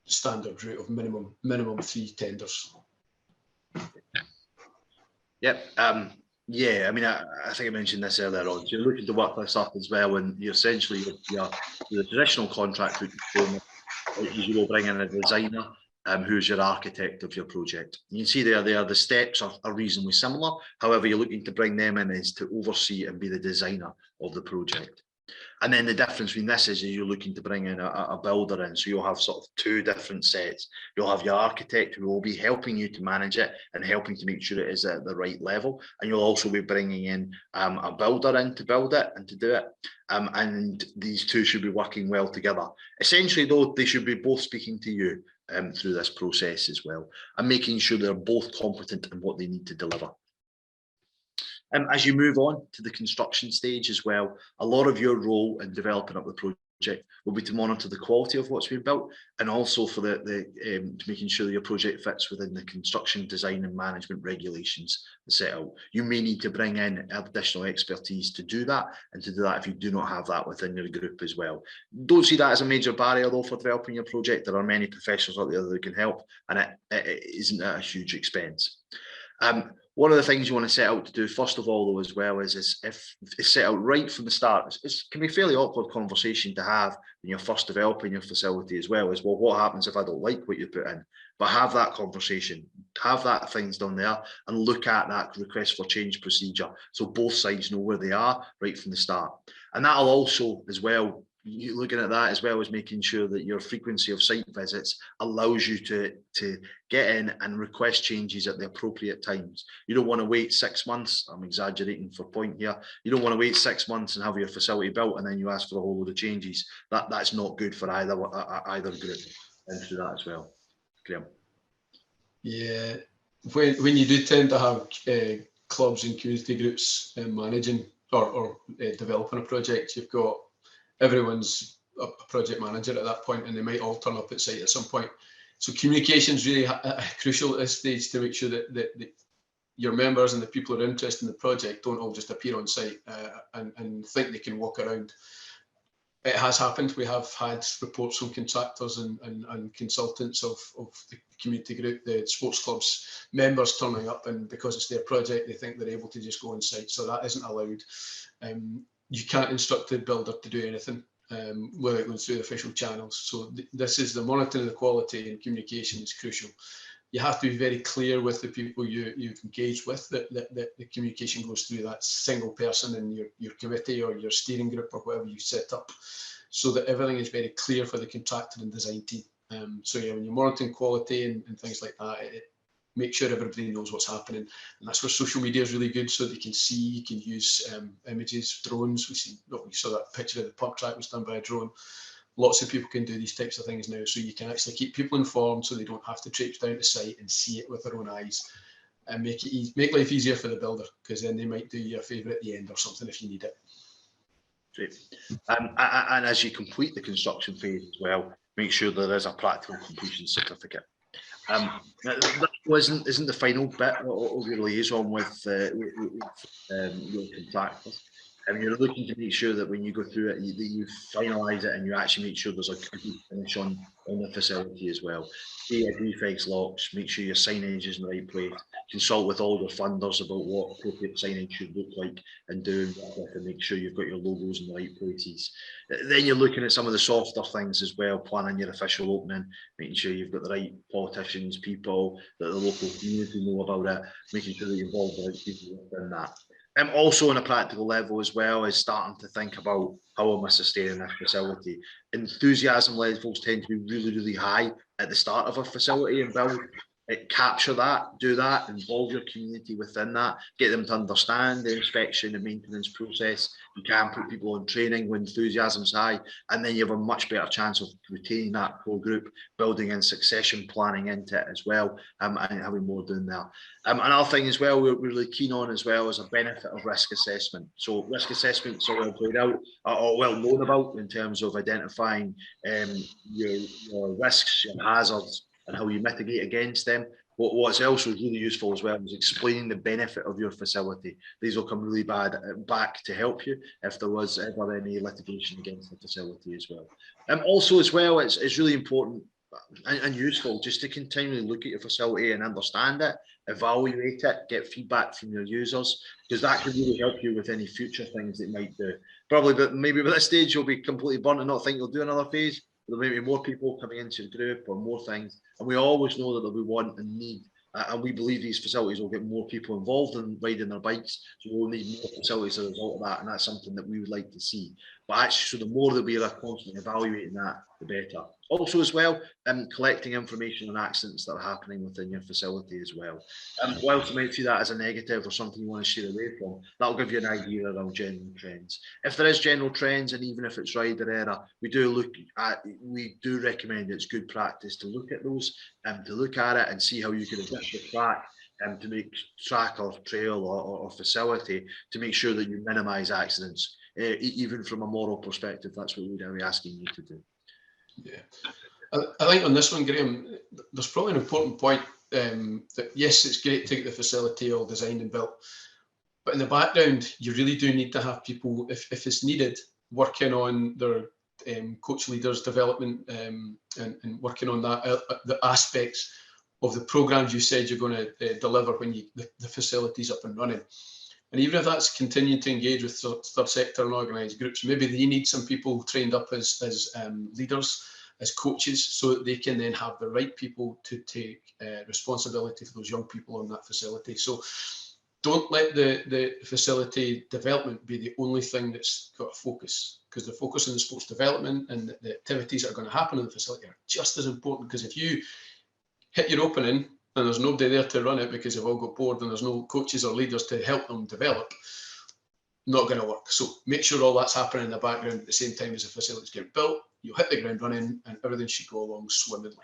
standard route of minimum 3 tenders. Yep. Yeah, I mean, I think I mentioned this earlier on. So you're looking to work this up as well, and you're essentially the traditional contract you will bring in a designer who's your architect of your project. You can see there the steps are reasonably similar. However, you're looking to bring them in is to oversee and be the designer of the project. And then the difference between this is you're looking to bring in a builder in. So you'll have sort of 2 different sets. You'll have your architect who will be helping you to manage it and helping to make sure it is at the right level. And you'll also be bringing in a builder in to build it and to do it. And these 2 should be working well together. Essentially, though, they should be both speaking to you through this process as well, and making sure they're both competent in what they need to deliver. As you move on to the construction stage as well, a lot of your role in developing up the project will be to monitor the quality of what's being built, and also for to making sure that your project fits within the construction design and management regulations set out. You may need to bring in additional expertise to do that, and to do that if you do not have that within your group as well. Don't see that as a major barrier though for developing your project. There are many professionals out there that can help, and it isn't at a huge expense. One of the things you want to set out to do, first of all, though, as well, is if it's set out right from the start, it can be a fairly awkward conversation to have when you're first developing your facility as well, is, well, what happens if I don't like what you put in? But have that conversation, have that things done there, and look at that request for change procedure so both sides know where they are right from the start. And that'll also, as well, you're looking at that as well as making sure that your frequency of site visits allows you to get in and request changes at the appropriate times. You don't want to wait 6 months. I'm exaggerating for point here. You don't want to wait 6 months and have your facility built and then you ask for a whole load of changes. That's not good for either group. And through that as well. Graham. Yeah, when you do tend to have clubs and community groups managing or developing a project, you've got everyone's a project manager at that point, and they might all turn up at site at some point. So communication is really crucial at this stage to make sure that your members and the people who are interested in the project don't all just appear on site and think they can walk around. It has happened. We have had reports from contractors and consultants of the community group, the sports clubs members turning up, and because it's their project, they think they're able to just go on site. So that isn't allowed. You can't instruct the builder to do anything without going through the official channels. So this is the monitoring of the quality, and communication is crucial. You have to be very clear with the people you've engaged with that the communication goes through that single person in your committee or your steering group or whatever you set up, so that everything is very clear for the contractor and design team. So yeah, when you're monitoring quality and things like that, make sure everybody knows what's happening. And that's where social media is really good, so they can see, you can use images, drones. We saw that picture of the pump track was done by a drone. Lots of people can do these types of things now, so you can actually keep people informed so they don't have to traipse down to site and see it with their own eyes, and make life easier for the builder, because then they might do you a favour at the end or something if you need it. Great. And as you complete the construction phase as well, make sure there is a practical completion certificate. That isn't the final bit of your liaison with your contractors. And you're looking to make sure that when you go through it, that you finalise it and you actually make sure there's a good finish on the facility as well. Defects locks, make sure your signage is in the right place. Consult with all your funders about what appropriate signage should look like and do, and make sure you've got your logos in the right places. Then you're looking at some of the softer things as well, planning your official opening, making sure you've got the right politicians, people, that the local community know about it, making sure that you involve the right people within that. Also on a practical level as well is starting to think about how am I sustaining this facility. Enthusiasm levels tend to be really, really high at the start of a facility and build. Capture that, do that, involve your community within that, get them to understand the inspection and maintenance process. You can put people on training when enthusiasm's high, and then you have a much better chance of retaining that core group, building in succession planning into it as well, and having more doing that. Another thing as well we're really keen on as well is a benefit of risk assessment. So risk assessments are well played out, or well known about in terms of identifying your risks, your hazards, and how you mitigate against them. What's also really useful as well is explaining the benefit of your facility. These will come really back to help you if there was ever any litigation against the facility as well. Also as well, it's really important and useful just to continually look at your facility and understand it, evaluate it, get feedback from your users, because that can really help you with any future things that you might do. Probably, but maybe by this stage you'll be completely burnt and not think you'll do another phase. There may be more people coming into the group or more things, and we always know that there'll be want and need, and we believe these facilities will get more people involved in riding their bikes, so we'll need more facilities as a result of that, and that's something that we would like to see. But actually, so the more that we are constantly evaluating that, the better. Also as well, collecting information on accidents that are happening within your facility as well. Whilst you might see that as a negative or something you want to steer away from, that'll give you an idea around general trends. If there is general trends, and even if it's rider error, we do recommend it's good practice to look at those and to look at it and see how you can adjust your track to make track or trail or facility to make sure that you minimise accidents. Even from a moral perspective, that's what we'd be asking you to do. Yeah, I think on this one, Graham, there's probably an important point that yes, it's great to get the facility all designed and built, but in the background, you really do need to have people, if it's needed, working on their coach leaders development and working on that the aspects of the programs you said you're going to deliver when the facility's up and running. And even if that's continuing to engage with third sector and organised groups, maybe they need some people trained up as leaders, as coaches, so that they can then have the right people to take responsibility for those young people on that facility. So don't let the facility development be the only thing that's got a focus, because the focus on the sports development and the activities that are going to happen in the facility are just as important. Because if you hit your opening and there's nobody there to run it because they've all got bored and there's no coaches or leaders to help them develop, not going to work. So make sure all that's happening in the background at the same time as the facilities get built. You'll hit the ground running and everything should go along swimmingly.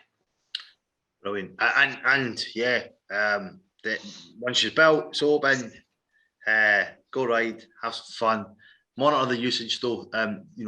Brilliant. And yeah, once you're built, it's open, go ride, have some fun. Monitor the usage though,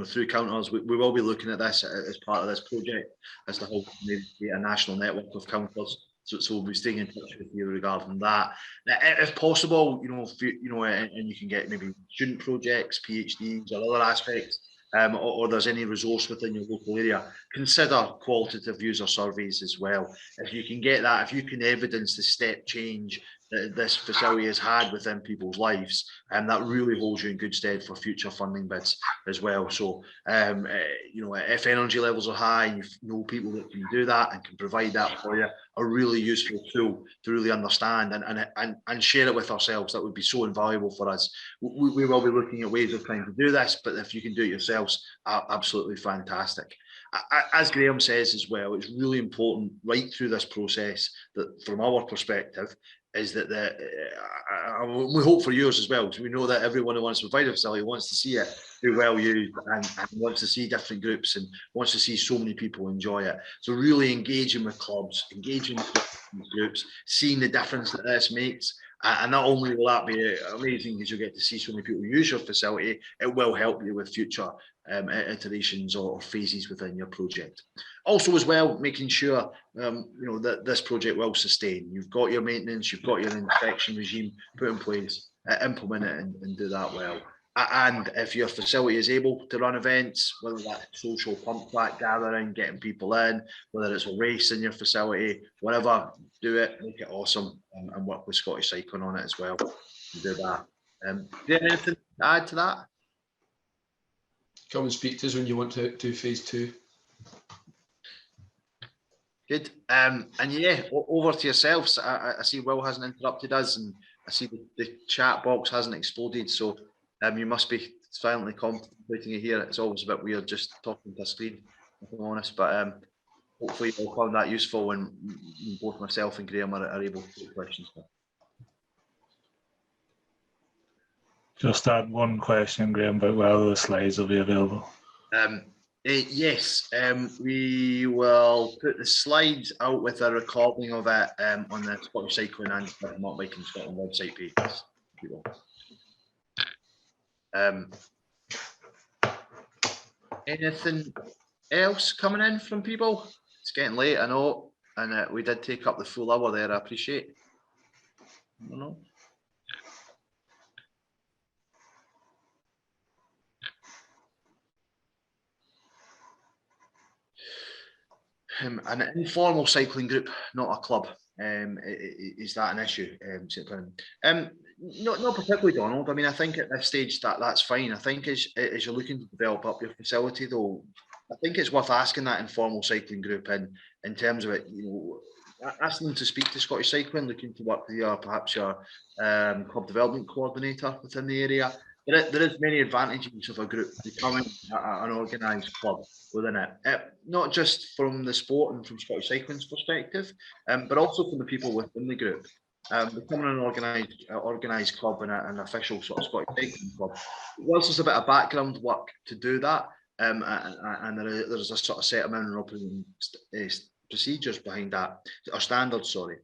through counters. We will be looking at this as part of this project as to how to create a national network of counters. So we'll be staying in touch with you regarding that. If possible, and you can get maybe student projects, PhDs, or other aspects, or there's any resource within your local area, consider qualitative user surveys as well. If you can get that, if you can evidence the step change that this facility has had within people's lives, and that really holds you in good stead for future funding bids as well. So, if energy levels are high, and you know people that can do that and can provide that for you, a really useful tool to really understand and share it with ourselves. That would be so invaluable for us. We will be looking at ways of trying to do this, but if you can do it yourselves, absolutely fantastic. As Graham says as well, it's really important right through this process that from our perspective is that we hope for yours as well, because we know that everyone who wants to provide a facility wants to see it do well used and wants to see different groups and wants to see so many people enjoy it. So really engaging with clubs, engaging with groups, seeing the difference that this makes. And not only will that be amazing because you'll get to see so many people use your facility, it will help you with future iterations or phases within your project. Also as well, making sure that this project will sustain. You've got your maintenance, you've got your inspection regime put in place, implement it and do that well. And if your facility is able to run events, whether that's social pump track gathering, getting people in, whether it's a race in your facility, whatever, do it, make it awesome, and work with Scottish Cycling on it as well. Do that. Do you have anything to add to that? Come and speak to us when you want to do phase 2. Good. And yeah, over to yourselves. I see Will hasn't interrupted us, and I see the chat box hasn't exploded. So you must be silently contemplating it here. It's always a bit weird just talking to a screen, if I'm honest. But hopefully you'll find that useful, and both myself and Graham are able to take questions. Just add one question, Graham, about whether the slides will be available. Yes, we will put the slides out with a recording of it on the Scottish Cycling and Mountain Biking Scotland website pages. Anything else coming in from people? It's getting late, I know. and we did take up the full hour there. I appreciate. I don't know. An informal cycling group, not a club. Is that an issue? Not particularly, Donald. I mean, I think at this stage that's fine. I think as you're looking to develop up your facility, though, I think it's worth asking that informal cycling group in terms of it. Asking them to speak to Scottish Cycling, looking to work with perhaps your club development coordinator within the area. There is many advantages of a group becoming an organised club within it, not just from the sport and from Scottish Cycling's perspective, but also from the people within the group. Becoming an organised club and an official sort of Scottish Cycling club. Whilst there's a bit of background work to do that, and there's a sort of set amount of operating procedures behind that, or standards, sorry.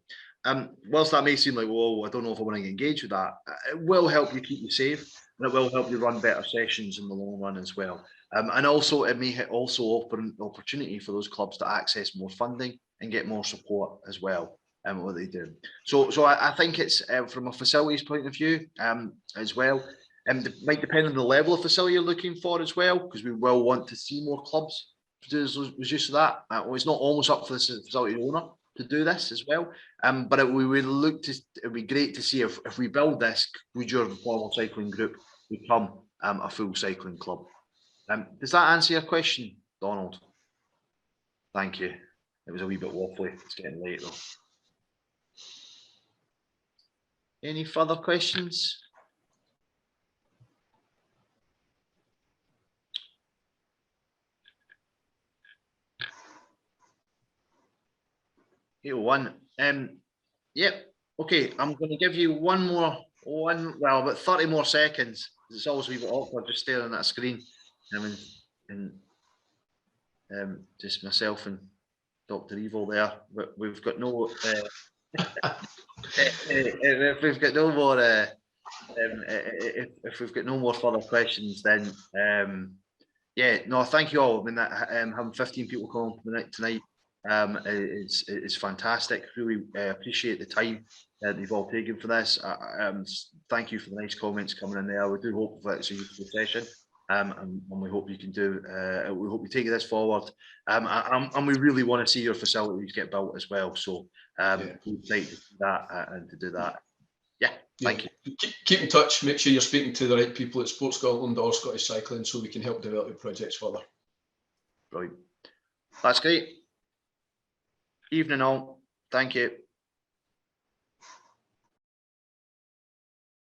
Whilst that may seem like, whoa, I don't know if I want to engage with that, it will help you keep you safe, and it will help you run better sessions in the long run as well. And also, it may also open opportunity for those clubs to access more funding and get more support as well. What they do. So I think it's from a facilities point of view as well. It might depend on the level of facility you're looking for as well, because we will want to see more clubs do use of that. It's not almost up for the facility owner to do this as well. But we would look to. It'd be great to see if we build this, would your informal cycling group become a full cycling club? Does that answer your question, Donald? Thank you. It was a wee bit waffly. It's getting late though. Any further questions? One. Yep. Okay. I'm going to give you well, about 30 more seconds. It's always a wee bit awkward just staring at a screen. Just myself and Dr. Evil there. But we've got no. If we've got no more, if we've got no more further questions, then yeah, no, thank you all. I mean, having 15 people come tonight is fantastic. Really appreciate the time that you've all taken for this. Thank you for the nice comments coming in there. We do hope that it's a useful session. And we hope you can we hope you take this forward. And we really want to see your facilities get built as well. So we'd like to do that and to do that. Yeah, thank you. Keep in touch. Make sure you're speaking to the right people at Sports Scotland or Scottish Cycling so we can help develop your projects further. Brilliant. That's great. Evening all. Thank you.